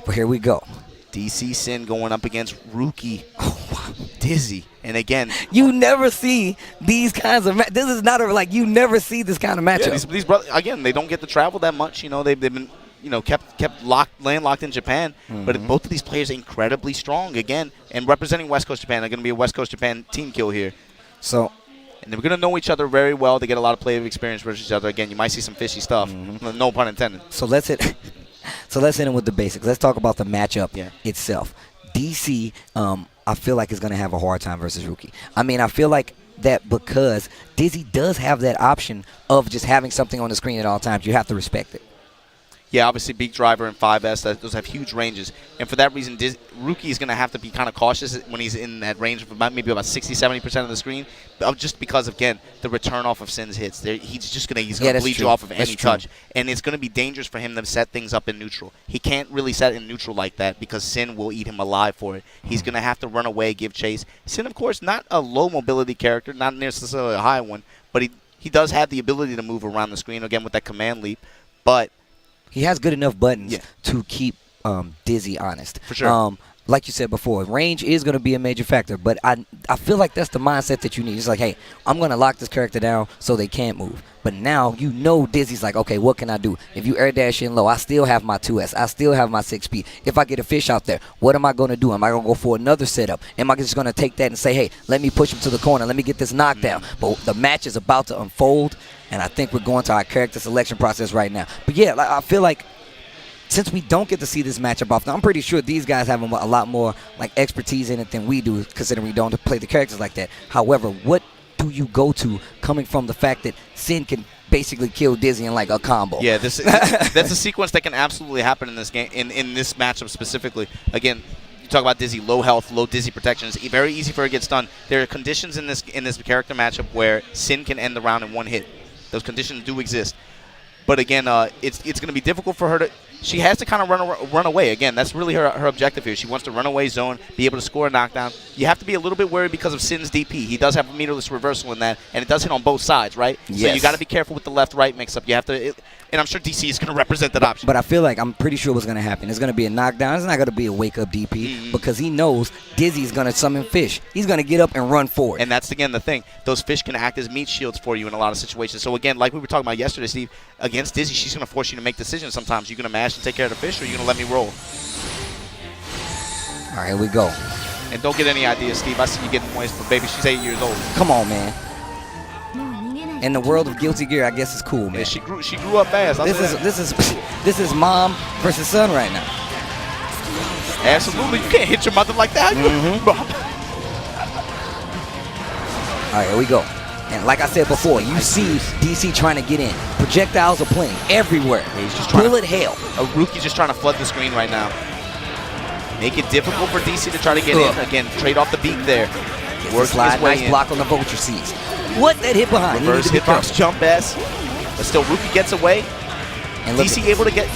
But here we go. DC Sin going up against Ruki. Dizzy. And again, you never see these kinds of this is not a, like you never see this kind of matchup. Yeah, these brothers, again, they don't get to travel that much. You know, they've been kept landlocked in Japan. But both of these players are incredibly strong again, and representing West Coast Japan. They're going to be a West Coast Japan team kill here. So, and they're going to know each other very well. They get a lot of play experience versus each other. Again, you might see some fishy stuff. No pun intended. So let's hit. So let's hit in with the basics. Let's talk about the matchup itself. DC, I feel like is going to have a hard time versus Ruki. I mean, I feel like that because Dizzy does have that option of just having something on the screen at all times. You have to respect it. Yeah, obviously Beak Driver and 5S, those have huge ranges. And for that reason, Ruki is going to have to be kind of cautious when he's in that range of maybe about 60-70% of the screen, just because, again, the return off of Sin's hits. He's going to bleed you off of any touch. And it's going to be dangerous for him to set things up in neutral. He can't really set in neutral like that because Sin will eat him alive for it. He's going to have to run away, give chase. Sin, of course, not a low mobility character, not necessarily a high one, but he does have the ability to move around the screen, again, with that command leap. But he has good enough buttons to keep Dizzy honest. For sure. Like you said before, range is going to be a major factor, but I feel like that's the mindset that you need. It's like, hey, I'm going to lock this character down so they can't move. But now you know Dizzy's like, okay, what can I do? If you air dash in low, I still have my 2S. I still have my 6P. If I get a fish out there, what am I going to do? Am I going to go for another setup? Am I just going to take that and say, hey, let me push him to the corner. Let me get this knockdown. But the match is about to unfold, and I think we're going to our character selection process right now. But, yeah, I feel like since we don't get to see this matchup often, I'm pretty sure these guys have a lot more like expertise in it than we do, considering we don't play the characters like that. However, what do you go to coming from the fact that Sin can basically kill Dizzy in like a combo? Yeah, that's a sequence that can absolutely happen in this game, in this matchup specifically. Again, you talk about Dizzy, low health, low Dizzy protection. It's very easy for her to get stunned. There are conditions in this character matchup where Sin can end the round in one hit. Those conditions do exist. But again, it's going to be difficult for her to. She has to kind of run away. Again, that's really her objective here. She wants to run away zone, be able to score a knockdown. You have to be a little bit worried because of Sin's DP. He does have a meterless reversal in that, and it does hit on both sides, right? Yes. So you got to be careful with the left-right mix-up. You have to, and I'm sure DC is going to represent that option. But I feel like I'm pretty sure what's going to happen. It's going to be a knockdown. It's not going to be a wake-up DP because he knows Dizzy's going to summon fish. He's going to get up and run forward. And that's, again, the thing. Those fish can act as meat shields for you in a lot of situations. So, again, like we were talking about yesterday, Steve, against Dizzy, she's going to force you to make decisions sometimes. You're going to mash and take care of the fish, or you're going to let me roll. All right, here we go. And don't get any ideas, Steve. I see you getting moist, but baby, she's 8 years old. Come on, man. In the world of Guilty Gear, I guess it's cool, man. Yeah, she grew up fast. This is mom versus son right now. Absolutely, you can't hit your mother like that. All right, here we go. And like I said before, you see DC trying to get in. Projectiles are playing everywhere. Yeah, he's just trying Bullet hail. Ruki's just trying to flood the screen right now. Make it difficult for DC to try to get in. Again, trade off the beat there. Works slide, nice block on the vulture seeds. What that hit behind? Reverse hitbox jump S. But still, Ruki gets away. And DC able to get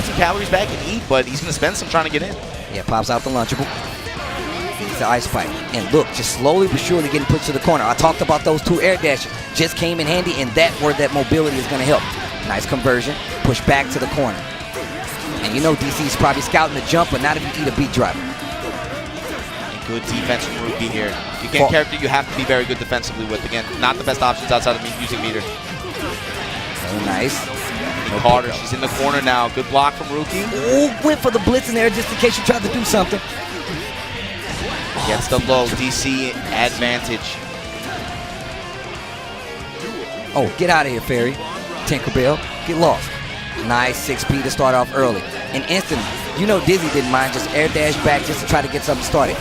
some calories back and eat, but he's going to spend some trying to get in. Yeah, pops out the Lunchable. Eats the ice spike. And look, just slowly but surely getting pushed to the corner. I talked about those two air dashes. Just came in handy, and that's where that mobility is going to help. Nice conversion. Push back to the corner. And you know DC's probably scouting the jump, but not if you eat a beat driver. Good defense from Ruki here. You get a character you have to be very good defensively with. Again, not the best options outside of using meter. Oh, nice. Carter, she's in the corner now. Good block from Ruki. Ooh, went for the blitz in there just in case you tried to do something. Gets the low. DC advantage. Oh, get out of here, Fairy. Tinkerbell, get lost. Nice 6P to start off early. And instantly, you know Dizzy didn't mind just air dash back just to try to get something started.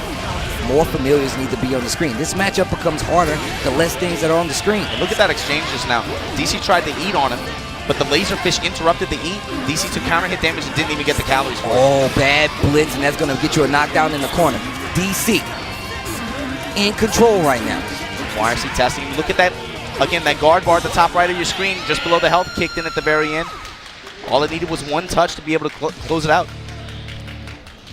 More familiars need to be on the screen. This matchup becomes harder the less things that are on the screen. And look at that exchange just now. DC tried to eat on him, but the laserfish interrupted the eat. DC took counter hit damage and didn't even get the calories for it. Oh, bad blitz, and that's going to get you a knockdown in the corner. DC in control right now. YRC testing. Look at that. Again, that guard bar at the top right of your screen, just below the health, kicked in at the very end. All it needed was one touch to be able to close it out.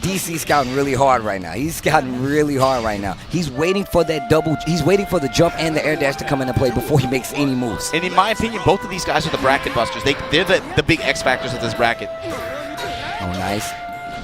DC's scouting really hard right now. He's scouting really hard right now. He's waiting for that double. He's waiting for the jump and the air dash to come into play before he makes any moves. And in my opinion, both of these guys are the bracket busters. They're the big X factors of this bracket. Oh, nice.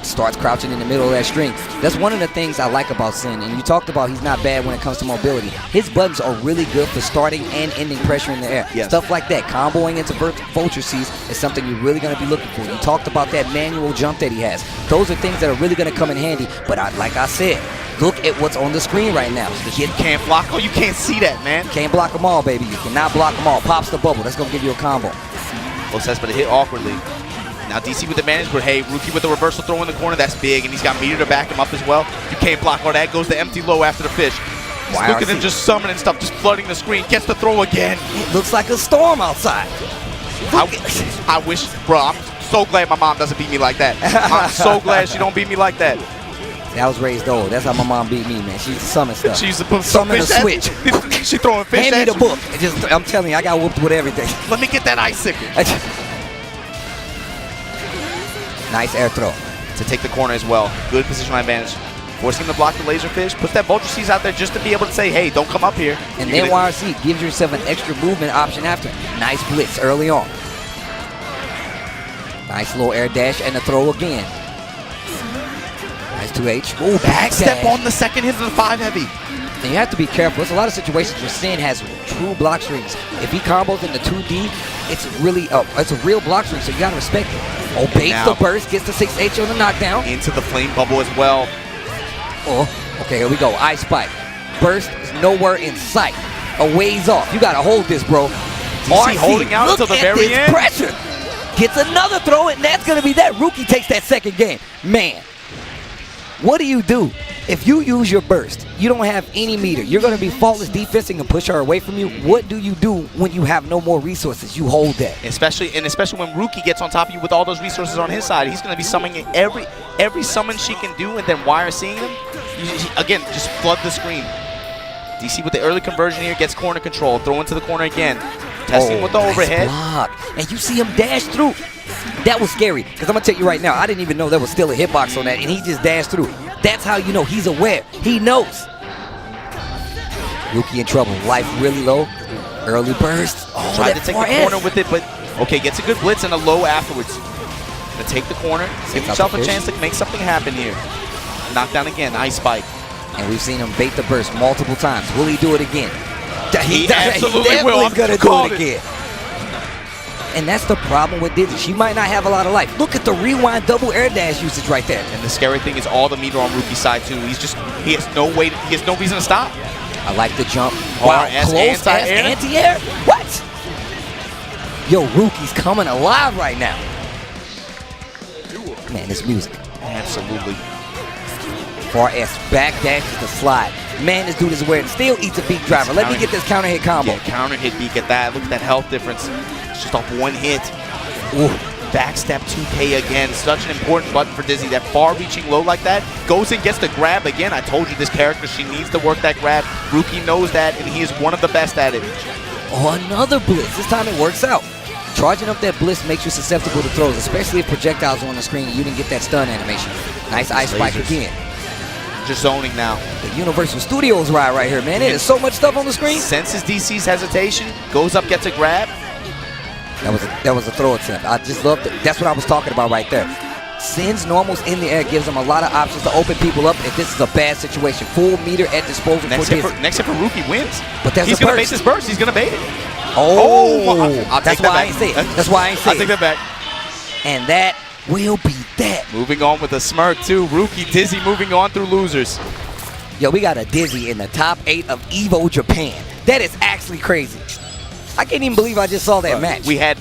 starts crouching in the middle of that string. That's one of the things I like about Sin. And you talked about he's not bad when it comes to mobility. His buttons are really good for starting and ending pressure in the air. Yes. Stuff like that, comboing into vulture C's is something you're really going to be looking for. You talked about that manual jump that he has. Those are things that are really going to come in handy. But like I said, look at what's on the screen right now. You can't block. Oh, you can't see that, man. Can't block them all, baby. You cannot block them all. Pops the bubble. That's going to give you a combo. Well, says, but it hit awkwardly. Now DC with advantage, but hey, Ruki with the reversal throw in the corner, that's big, and he's got meter to back him up as well. You can't block all that. Goes the empty low after the fish. Look at him just summoning stuff, just flooding the screen. Gets the throw again. It looks like a storm outside. I wish, bro, I'm so glad my mom doesn't beat me like that. I'm so glad she don't beat me like that. That was raised old. That's how my mom beat me, man. She used to summon stuff. She used to put summon a switch. She throwing fish Hand me at the you. book. I'm telling you, I got whooped with everything. Let me get that icicle. Nice air throw. To take the corner as well. Good positional advantage. Forcing him to block the laser fish. Puts that vulture C's out there just to be able to say, hey, don't come up here. And then YRC gives yourself an extra movement option after. Nice blitz early on. Nice little air dash and a throw again. Nice 2H. Oh, back step dash. on the second hit of the 5 heavy. And you have to be careful. There's a lot of situations where Sin has true block strings. If he combos in the 2D, it's really it's a real block string, so you gotta respect it. Oh, baits the burst, gets the 6H on the knockdown. Into the flame bubble as well. Oh, okay, here we go. Ice spike. Burst is nowhere in sight. A ways off. You gotta hold this, bro. DC holding out until the very end. Pressure. Gets another throw, and that's gonna be that. Ruki takes that second game. Man, what do you do? If you use your burst, you don't have any meter. You're going to be faultless defensing and push her away from you. What do you do when you have no more resources? You hold that. Especially when Ruki gets on top of you with all those resources on his side. He's going to be summoning every summon she can do, and then wire seeing him. Again, just flood the screen. DC with the early conversion here gets corner control. Throw into the corner again. Testing with the overhead. Block. And you see him dash through. That was scary, because I'm going to tell you right now, I didn't even know there was still a hitbox on that, and he just dashed through. That's how you know he's aware. He knows. Ruki in trouble. Life really low. Early burst. Oh, tried to take the corner with it, but okay, gets a good blitz and a low afterwards. Gonna take the corner, give himself a chance to make something happen here. Knockdown again, ice spike. And we've seen him bait the burst multiple times. Will he do it again? He absolutely will. He's gonna do it again. And that's the problem with Dizzy. She might not have a lot of life. Look at the rewind double air dash usage right there. And the scary thing is all the meter on Ruki's side too. He has no reason to stop. I like the jump. Wow, close anti-air? What? Yo, Ruki's coming alive right now. Man, this music. Absolutely. Far S back dashes the slide. Man, this dude is aware and still eats a beat driver. Let me get this counter hit combo. Yeah, counter hit beat. Get that. Look at that health difference. It's just off one hit. Ooh. Backstep 2K again. Such an important button for Dizzy. That far-reaching low like that goes and gets the grab again. I told you this character, she needs to work that grab. Ruki knows that, and he is one of the best at it. Oh, another blitz. This time it works out. Charging up that blitz makes you susceptible to throws, especially if projectiles are on the screen and you didn't get that stun animation. Nice ice spike again. Just zoning now. The Universal Studios ride right here, man. There's so much stuff on the screen. Senses DC's hesitation, goes up, gets a grab. That was a throw attempt. I just loved it. That's what I was talking about right there. Sin's normals in the air gives him a lot of options to open people up if this is a bad situation. Full meter at disposal for Dizzy. Next hit for Ruki wins. But he's going to bait this burst. He's going to bait it. Oh, that's why I ain't say it. That's why I ain't say it. I'll take that back. And that will be that. Moving on with a smirk too. Ruki, Dizzy moving on through losers. Yo, we got a Dizzy in the top 8 of EVO Japan. That is actually crazy. I can't even believe I just saw that match. We had